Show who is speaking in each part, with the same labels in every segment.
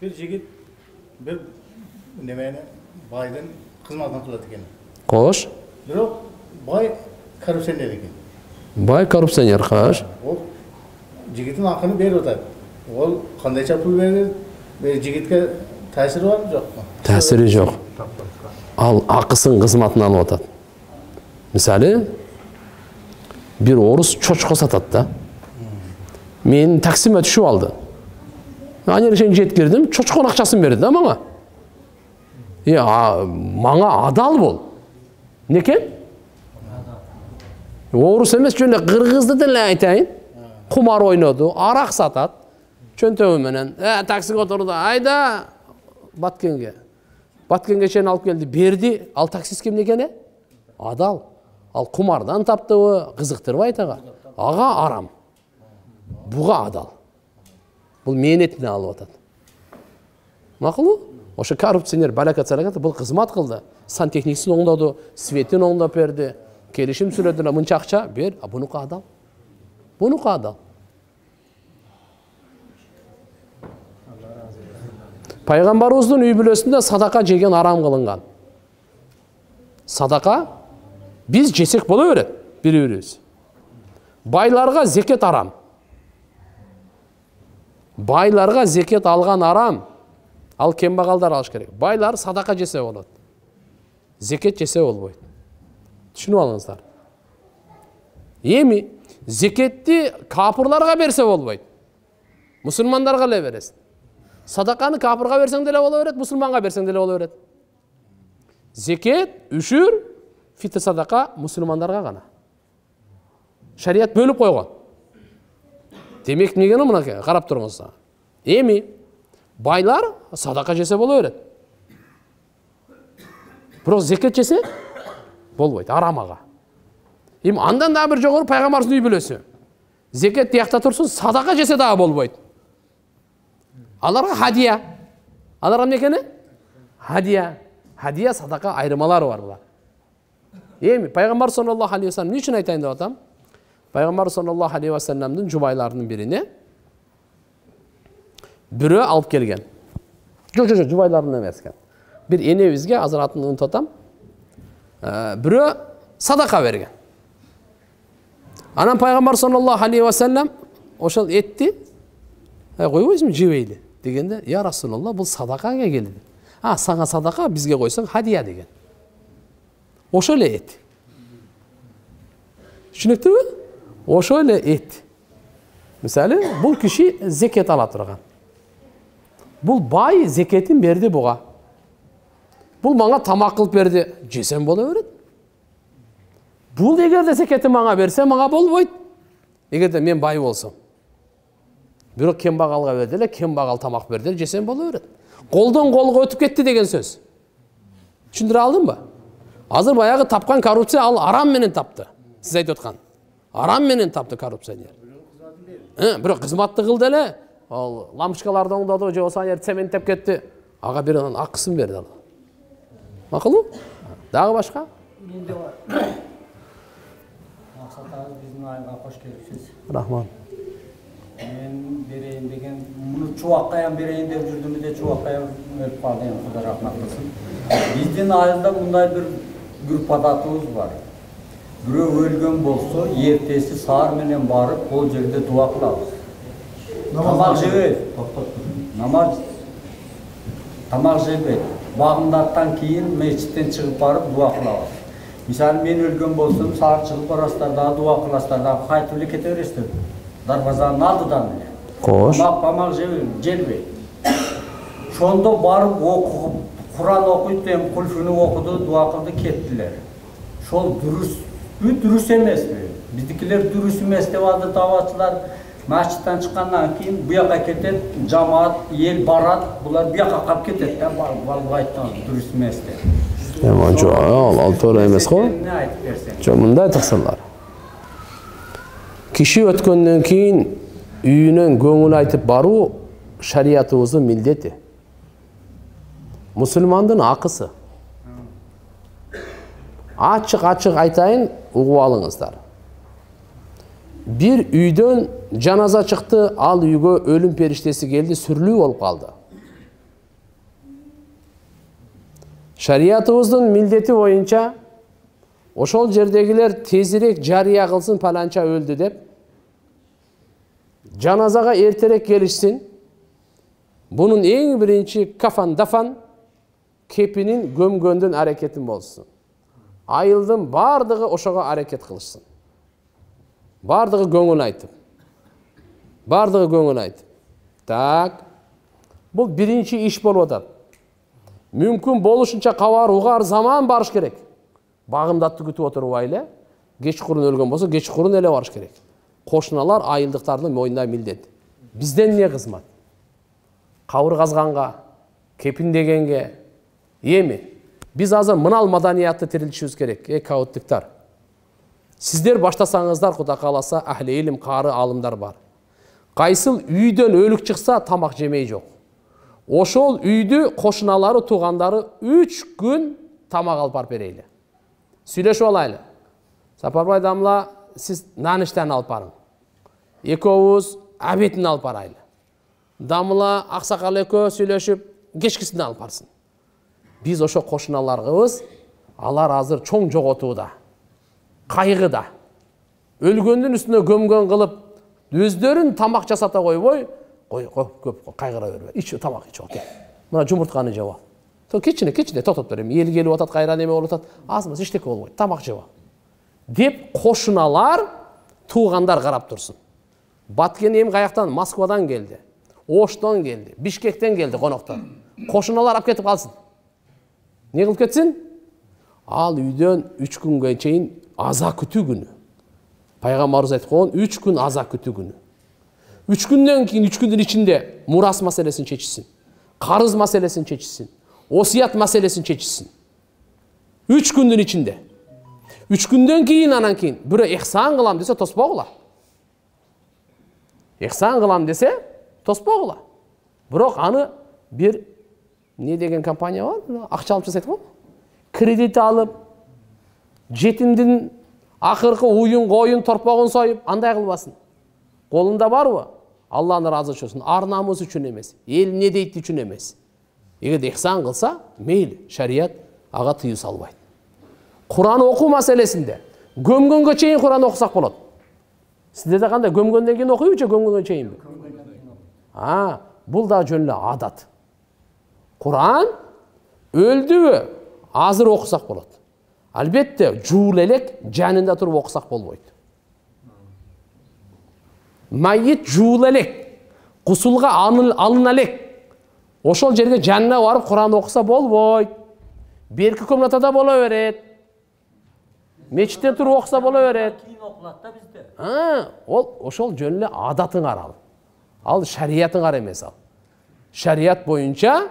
Speaker 1: Bir jigit bir nemeni baydan kızmatını kıladı ekan.
Speaker 2: Qo'sh.
Speaker 1: Biroq bay korrupsioner ekan.
Speaker 2: Bay korrupsioner, qo'sh.
Speaker 1: O jigitning haqini berib o'tadi. Ol qandaycha pul berdi? Jigitga ta'siri bormi, yo'qmi?
Speaker 2: Ta'siri yo'q. Al aqısın qizmatini olib o'tadi. Misali bir orus cho'chqa sotadi da. Men taksime tushib oldi. Aneriken жеткирдим, cho'chqaning ақшасын berdi da menga. Menga adal bol. Neken? Orus emas, şöyle Qırgızdı dile aytayın. Kumar oynadı, arak satat. Çöntöğü menen, taksiga oturdu, ayda Batkenge. Batkenge çen alıp geldi, berdi. Al taksist kim nekene? Adal. Al kumardan taptı o, kızıktırып aytaga. Ağa aram. Buğa adal. Бұл менетini алып атады. Мақұл? Ошы коррупционер балакат салакат, бұл қызмат қылды. Сантехникасын оңдады, светін оңдап берді, келишим сүреді, мынча ақша бер, бұныққа адал. Бұныққа адал. Пайғамбарымыздың үй бүлесінде садақа жеген арам қылынған. Садақа біз жесек бола береді, бір-біріміз. Байларға зекет арам. Байларға зекет алған арам, ал кембағалдар алыш керек. Байлар садақа жесе болады. Зекет жесе болбойды. Түшініп алыңыздар. Еми, зекетті капырларға берсе болбойды. Мұсылмандарға ле бересің. Садақаны капырға берсең деле бола береді, мұсылманға берсең деле бола береді. Зекет, үшүр, фитр садақа мұсылмандарға ғана. Шариат бөліп қойған. Демек негені мұна қарап тұрыңызда. Еми, байлар садақа жесе бола береді. Бірақ зекет жесе болбайды, арамаға. Еми, андан да бір жоғыр пайғамбарымыздың үй бүлесі. Зекет тияқта тұрсын, садақа жесе дағы болбайды. Аларға хадия. Аларға некені? Хадия. Хадия садақа айырмалары бар бұлар. Еми, пайғамбар саллаллаху алейхи ва саллям не үшін айтайын деп атам? Пайғамбар саллаллаху алейхи ва саллямдың жұбайларының біріне бүрі алып келген. Жоқ, жұбайларының емес екен. Bir enevizge azıratını unutatam. Бүрі садақа берген. Анан пайғамбар саллаллаху алейхи ва саллям ошол етті қойбайсың жебейді дегенде, я Расулалла, бұл садақаға келді. Саңа садақа, бізге қойсаң хадия деген. Ошол ет. Түсінікті бі? Ошол ет. Мысалы, бұл кіші зекет ала тұрған. Бұл бай зекетін берді бұға. Бұл маңа тамақ қылып берді, жесем бола береді. Бұл егерде зекеті маңа берсе, маңа болбойды. Егерде мен бай болсам. Бирок кембағалға берді, кембағал тамақ берді, жесем бола береді. Қолдан қолға өтіп кетті деген сөз. Түсіндіре алдым ба? Азыр баяғы тапқан коррупция ал арам менен тапты. Сіз айтып отқан. Арам менен тапты коррупционер. Бирок қызматты қылды эле, ал лампочкаларды оңдады, же осаны цементтеп кетті. Аға берген ақысын берді. Мақұл? Дағы башқа?
Speaker 3: Менде бар. Мақсат аға біздің айға қош келіпсіз.
Speaker 2: Рахман.
Speaker 3: Мен берейін деген, мұны чуаққаян берейін деп жүрдім де чуаққаян өліп қалды, Құда рахмат қылсын. Біздің айында мұндай бір групп адатымыз бар. Біреу өлген болса, ертесі саар менен барып, ол жерде дуа қыламыз. Тамақ жебейді. Тамақ жебейді. Бағымдаттан кейін мешіттен шығып барып дуа қыламыз. Мысалы, мен өлген болсам, саар шығып барастардағы дуа қыластардағы қайтып кете бересіздер. Дарбазанын алдыдан эле.
Speaker 2: Кош.
Speaker 3: Тамақ жебейді. Шонда барып оқып, Құран оқиды дем, құлфүні оқыды, дуа қылды, кеттілер. Шол дұрыс емес бе? Біздікілер дұрыс емес деп алды даватшылар. Мәчіттен шыққаннан кейін бұяқа кетеді, жамаат, ел барады, бұлар бұяқа қап кетеді. Балға айттан дұрыс емес деп.
Speaker 2: Ал тоғры емес қой? Мұндай тақсырлар. Киши өткөндөн кейін үйінен көңіл айтып бару шариатыбыздын милдети. Мұсылмандың ақысы. Ачық айтайын, ұғып алыңыздар. Bir үйдөн жаназа чыкты, ал үйгө өлүм периштеси келди, сүрүлүү болуп калды. Шариятыбыздын милдети боюнча ошол жердегилер тезирээк жарыя кылсын, паланча өлдү деп, жаназага эртерээк келишсин. Bunun en birinci kafan dafan kepinin gömgöndün hareketin bolsun. Ayıldın bardığı oşağa hareket kılışsın. Bardığı göngül aytıp. Bardığı göngül aytıp. Tak. Bu birinci iş bolup atat. Mümkün boluşunça kavar ugar zaman barış gerek. Bağımdatты kütüp oturup aile. Geçkurun ölgön bolsa geçkurun ele barış gerek. Koşunalar ayıldıklarının moyunda mildet. Bizden ne kızmat? Кабыр казганга, кепин дегенге эми биз азыр мынал маданиятты тирилтишибиз керек. Кауттуктар. Сиздер баштасаңыздар, Кудай кааласа, ахли илим, кары алымдар бар. Кайсыл үйдөн өлүк чыкса, тамак жемей жок. Ошол үйдү кошуналары, туугандары 3 күн тамак алып барып берейли. Сүйлөшүп алайлы. Сапарбай дамла, сиз наныштан алып барың. Экөөбүз абетин алып барайлы. Дамла, аксакал экөө сүйлөшүп, кечкисин алып барсын. Биз ошо кошуналарыбыз, алар азыр чоң жоготууда, кайгыда. Өлгөндүн үстүнө көмгөн кылып, өздөрүн тамак жасата койбой, көп кайгыра бербе. Ич тамак ич ок. Мына жумуртканы жеп ал. Кичине тотоп берем. Эл келип атат, кайра неме болуп атат. Азмыз эчтеке болбойт. Тамак жеп ал. Деп кошуналар, туугандар карап турсун. Баткен эми каяктан? Москвадан келди. Оштон geldi, Бишкектен geldi konoktар. Koşunalar ап кетип калсын. Не кылып кетсин? Ал үйдөн 3 күнгө чейин аза күтүү күнү. Пайгамбарыбыз айтып койгон 3 күн аза күтүү күнү. 3 күндөн кийин 3 күндүн ичинде мурас маселесин чечишсин. Карыз маселесин чечишсин. Осият маселесин чечишсин. 3 күндүн ичинде. 3 күндөн кийин анан кийин бирөө ихсан кылам десе тоспогула. Ихсан кылам десе тоспогула. Бирок аны бир не деген компания бар, акча алып жасайт го. Кредит алып, жетимдин акыркы уюн, коюн, торпогун союп, андай кылбасын. Колунда барбы? Алланын ыраазычы үчүн, ар намыс үчүн эмес, эл не дейт үчүн эмес. Эгер ихсан кылса, мейли, шарият ага тыюу салбайт. Куран окуу маселесинде gömgөнгө чейин Куран окусак болот. Сиздерде кандай, gömgөндөн кийин окуйбу же gömгөнгө чейинби? Бул да жөн эле адат. Куран өлдүбү? Азыр окусак болот. Албетте, жуул элек жанында туруп окусак болбойт. Майит жуул элек, кусулга алына элек. Ошол жерге жанына барып Куран окуса болбойт. Берки комнатада боло берет. Мечиттен туруп окуса боло берет.
Speaker 3: Кийин окулат да бизде.
Speaker 2: Ол ошол жөн эле адатын карал. Ал шариятын кара эмес ал. Шарият боюнча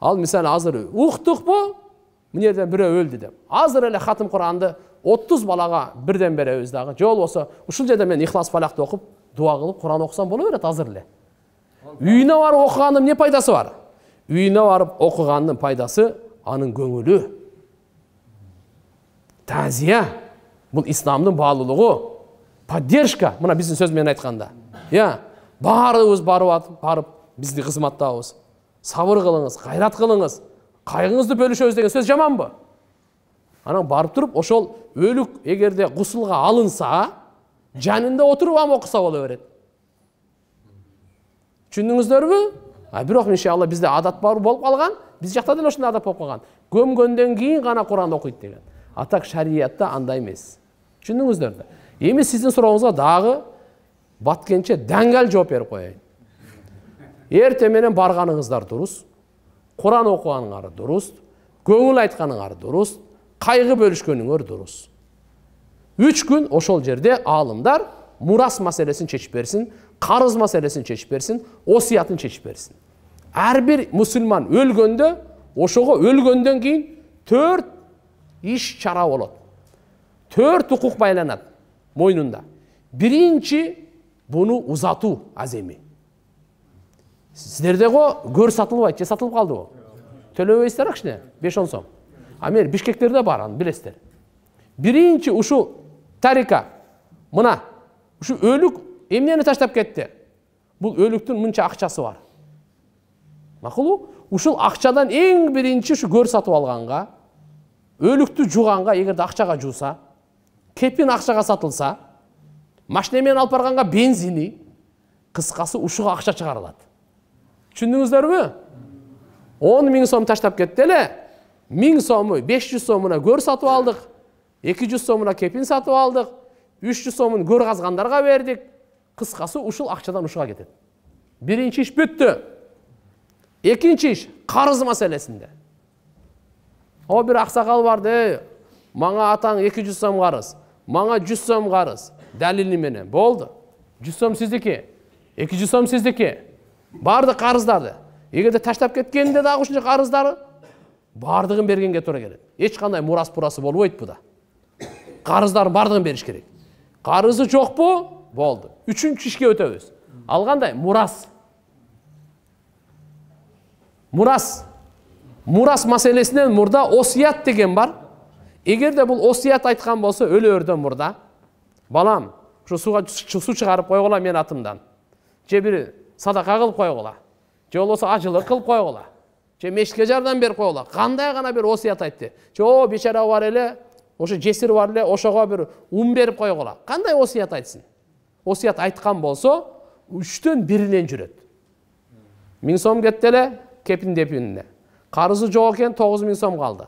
Speaker 2: ал мисалы азыр уктукпу? Мына жерден бирөө өлдү деп. Азыр эле хатым Куранды 30 балага бирден беребиз дагы. Же болбосо ушул жерде мен Ихлас Фалакты окуп, дуа кылып Куран окусам боло берет азыр эле. Үйүнө барып окугандын эмне пайдасы бар? Үйүнө барып окугандын пайдасы анын көңүлү. Тазия. Бул исламдын баалуулугу. Поддержка. Мына биздин сөз менен айтканда. Баарыбыз барып бизди кызматтабыз. Сабыр кылыңыз, кайрат кылыңыз. Кайгыңызды бөлүшөбүз деген сөз жаманбы? Анан барып туруп ошол өлүк эгерде гусулга алынса, жанында отуруп ам окуса боло берет. Түшүндүңүздөрбү? Бирок иншалла бизде адат бар болуп калган. Биз жакта деле ошондой адат болуп калган. Көмгөндөн кийин гана Куран окуйт деген. Атак шариятта андай эмес. Түшүндүңүздөр да? Эми сиздин сурооңузга дагы баткенче даңгал жооп берип коеюн. Эрте менен барганыңыздар дурус, Куран окуганыңар дурус, көңүл айтканыңар дурус, кайгы бөлүшкөнүңөр дурус. 3 күн ошол жерде алымдар мурас маселесин чечип берсин, карыз маселесин чечип берсин, осиятын чечип берсин. Ар бир мусулман өлгөндө, ошого өлгөндөн кийин 4 иш чара болот. 4 укук байланат мойнунда. Биринчи буну узатуу аземи. Сиздерде гөр сатылбайт, же сатылып калдыбы? Төлөбөйсүздөр акчаны, 5-10 сом. Амер Бишкектерде бар, аны билесиздер. Биринчи ушу тарика, мына Ушу өлүк эмнени таштап кетти? Бул өлүктүн мынча акчасы бар. Макулбу? Ушул акчадан эң биринчи ушу көр сатып алганга, өлүктү жуганга, эгерде акчага жууса, кепин акчага сатылса, машина менен алып барганга бензини, кыскасы ушуга акча чыгарылат. Түшүндүңүздөрбү? 10 000 сом таштап кетти эле. 1000 сому 500 сомуна көр сатып алдык. 200 сомуна кепин сатып алдык. 300 сомун көр казгандарга бердик. Кыскасы ушул акчадан ушуга кетет. Биринчи иш бүттү. Экинчи иш карыз маселесинде. О бир аксакал барды. Мага атаң 200 сом карыз. Мага 100 сом карыз. Далили менен. Болду. 100 сом сиздики. 200 сом сиздики. Барды карыздарды. Эгерде таштап кеткенде дагы ушунча карыздары бардыгын бергенге туура келет. Эч кандай мурас пурасы болбойт буда. Карыздардын бардыгын бериш керек. Карызы жокпу? Болду. Үчүнчү ишке өтөбүз. Ал кандай? Мурас. Мурас маселесинен мурда осият деген бар. Эгерде бул осият айткан болсо өлөөрдөн мурда, балам, ушу сууга суу чыгарып койгула мен атымдан. Же бир садака кылып койгула. Же болбосо ажылык кылып койгула. Же мешитке жардам берип койгула. Кандай гана бир осият айтты. Же о бечара бар эле, ошо жесир бар эле, ошого бир берип койгула. Кандай осият айтсын? Осият айткан болсо, 3төн биринен жүрөт. 1000 сом кетти эле, кепин депинине. Карызы жок экен, 9000 сом калды.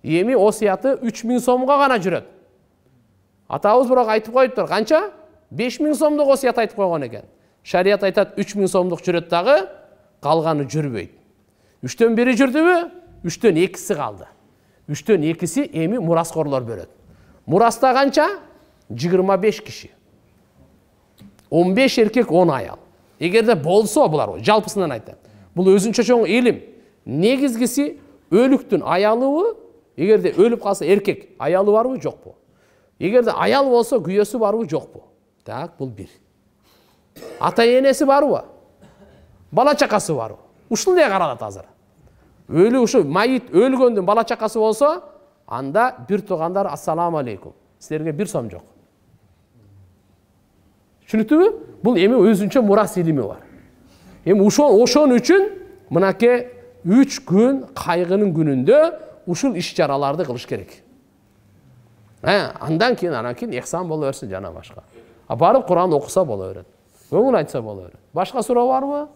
Speaker 2: Эми осияты 3000 сомго гана жүрөт. Атабыз бирок айтып коюптур, канча? 5000 сомдук осият айтып койгон экен. Шарият айтат 3000 сомдук жүрөт дагы, калганы жүрбөйт. 3төн бири жүрдүбү? 3төн 2си калды. 3төн 2си эми мураскорлор бөлөт. Мураста канча? 25 киши. 15 эркек, 10 аял. Эгерде болсо булар, жалпысынан айтам. Бул өзүнчө чоң илим. Негизгиси өлүктүн аялыбы, эгерде өлүп калса эркек, аялы барбы, жокпу? Эгерде аял болсо күйөөсү барбы, жокпу? Так, бул бир. Ата энеси барбы? Бала чакасы барбы? Ушул эле каралат азыр. Өлү ушу майит өлгөндүн бала чакасы болсо, анда бир туугандар ассаламу алейкум. Силерге 1 сом жок. Түшүнүктүбү? Бул эми өзүнчө мурас илими бар. Эми ошон үчүн мынакей 3 күн кайгынын күнүндө ушул иш чараларды кылыш керек. Андан кийин ихсан боло берсин жана башка. Барып Кур'ан окуса боло берет. Көңүл айтса боло берет. Башка суроо барбы?